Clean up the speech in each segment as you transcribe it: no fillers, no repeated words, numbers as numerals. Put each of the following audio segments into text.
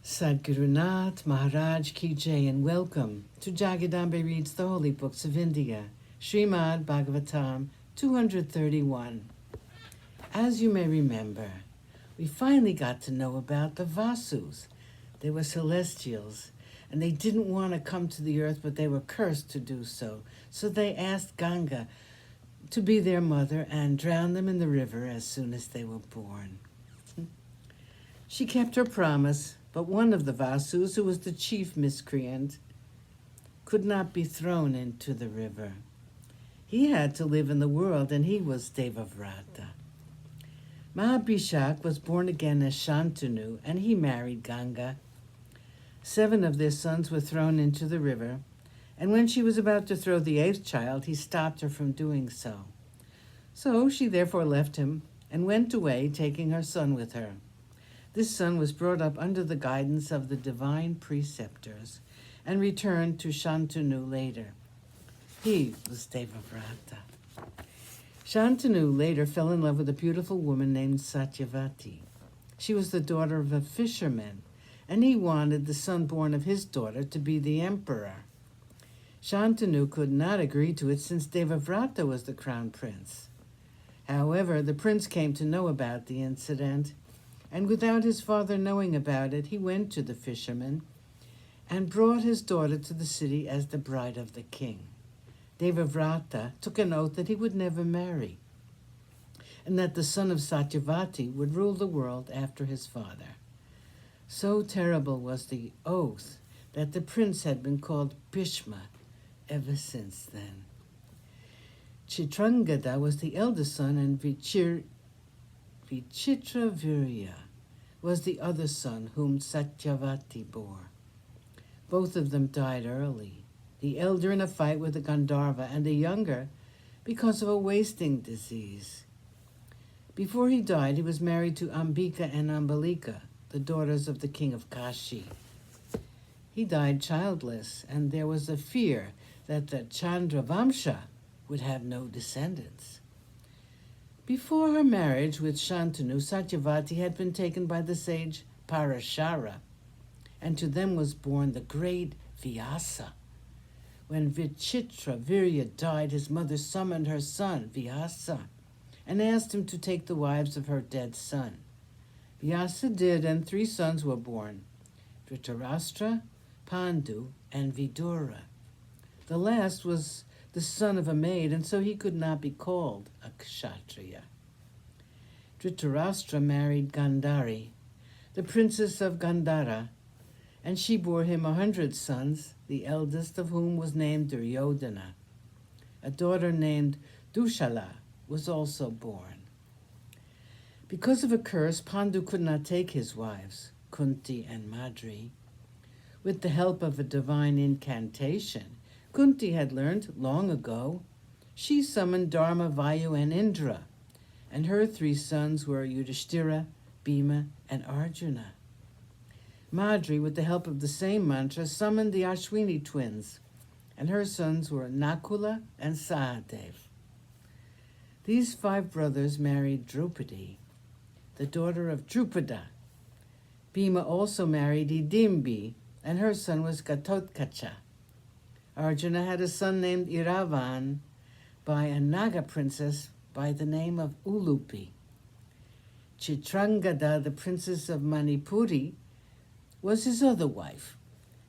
Sadgurunath Maharaj Ki Jai, and welcome to Jagadambe Reads the Holy Books of India, ShrimadBhagavatam231. As you may remember, we finally got to know about the Vasus. They were celestials, and they didn't want to come to the earth, but they were cursed to do so. So they asked Ganga to be their mother and drown them in the river as soon as they were born. She kept her promise, but one of the Vasus, who was the chief miscreant, could not be thrown into the river. He had to live in the world, and he was Devavrata. Mahabhishak was born again as Shantanu, and he married Ganga. 7 of their sons were thrown into the river, and when she was about to throw the 8th child, he stopped her from doing so. So she therefore left him and went away, taking her son with her. This son was brought up under the guidance of the divine preceptors and returned to Shantanu later. He was Devavrata. Shantanu later fell in love with a beautiful woman named Satyavati. She was the daughter of a fisherman, and he wanted the son born of his daughter to be the emperor. Shantanu could not agree to it since Devavrata was the crown prince. However, the prince came to know about the incident, and without his father knowing about it, he went to the fisherman and brought his daughter to the city as the bride of the king. Devavrata took an oath that he would never marry, and that the son of Satyavati would rule the world after his father. So terrible was the oath that the prince had been called Bhishma ever since then. Chitrangada was the eldest son, and Vichitravirya was the other son whom Satyavati bore. Both of them died early, the elder in a fight with a Gandharva, and the younger because of a wasting disease. Before he died, he was married to Ambika and Ambalika, the daughters of the king of Kashi. He died childless, and there was a fear that the Chandravamsha would have no descendants. Before her marriage with Shantanu, Satyavati had been taken by the sage Parashara, and to them was born the great Vyasa. When Vichitravirya died, his mother summoned her son, Vyasa, and asked him to take the wives of her dead son. Vyasa did, and 3 sons were born, Dhritarashtra, Pandu, and Vidura. The last was the son of a maid, and so he could not be called a kshatriya. Dhritarashtra married Gandhari, the princess of Gandhara, and she bore him 100 sons, the eldest of whom was named Duryodhana. A daughter named Dushala was also born. Because of a curse, Pandu could not take his wives, Kunti and Madri. With the help of a divine incantation Kunti had learned long ago, she summoned Dharma, Vayu, and Indra, and her 3 sons were Yudhishthira, Bhima, and Arjuna. Madri, with the help of the same mantra, summoned the Ashwini twins, and her sons were Nakula and Sahadev. These 5 brothers married Draupadi, the daughter of Drupada. Bhima also married Hidimbi, and her son was Gatotkacha. Arjuna had a son named Iravan by a Naga princess by the name of Ulupi. Chitrangada, the princess of Manipuri, was his other wife,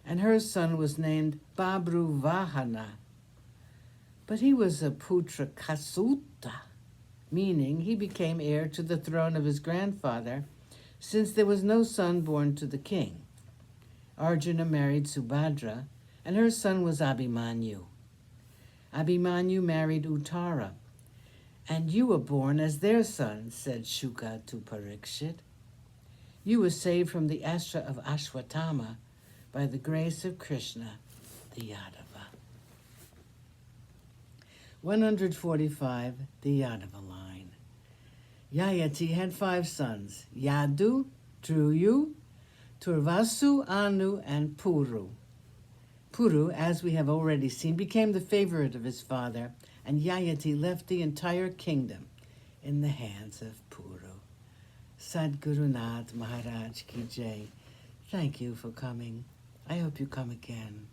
and her son was named Babru Vahana. But he was a Putra Kasuta, meaning he became heir to the throne of his grandfather, since there was no son born to the king. Arjuna married Subhadra, and her son was Abhimanyu. Abhimanyu married Uttara, and you were born as their son, said Shuka to Parikshit. You were saved from the astra of Ashwatthama by the grace of Krishna, the Yadava. 145, the Yadava line. Yayati had 5 sons, Yadu, Druyu, Turvasu, Anu, and Puru. Puru, as we have already seen, became the favorite of his father, and Yayati left the entire kingdom in the hands of Puru. Sadgurunath Maharaj Ki Jai. Thank you for coming. I hope you come again.